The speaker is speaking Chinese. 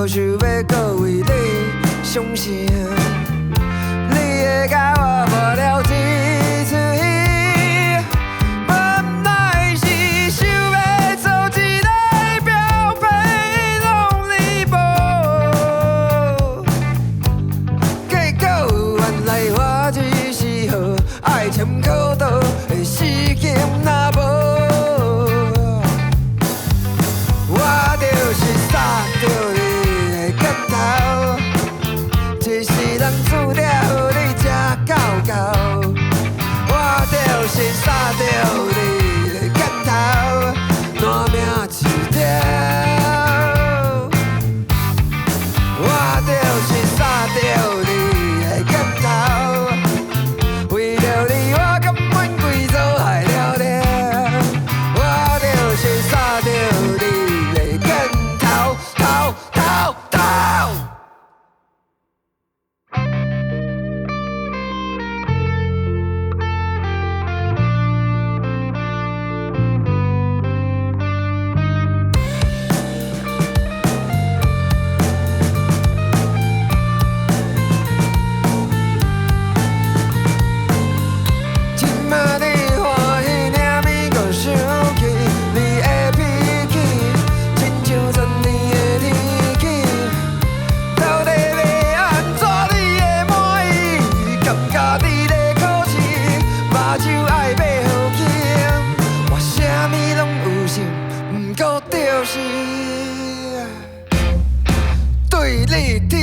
想要搁为你伤心，你会甲我无了一出戏，无奈是想要做一个标配，拢你无。结果原来我只是好爱签考倒的死金若无。 就是杀着你的拳头，一世人注定予你吃到够。我就是杀着你的拳头，烂命一条。我就是杀着你的拳头，为了你我甘愿规座害了了。我就是杀着你。 逃！今仔日欢喜领面，搁想起你的脾气，亲像昨年的天气。 到底要安怎你会满意？感觉你咧考试，目睭爱买好轻，我啥物拢有心，毋过就是对你。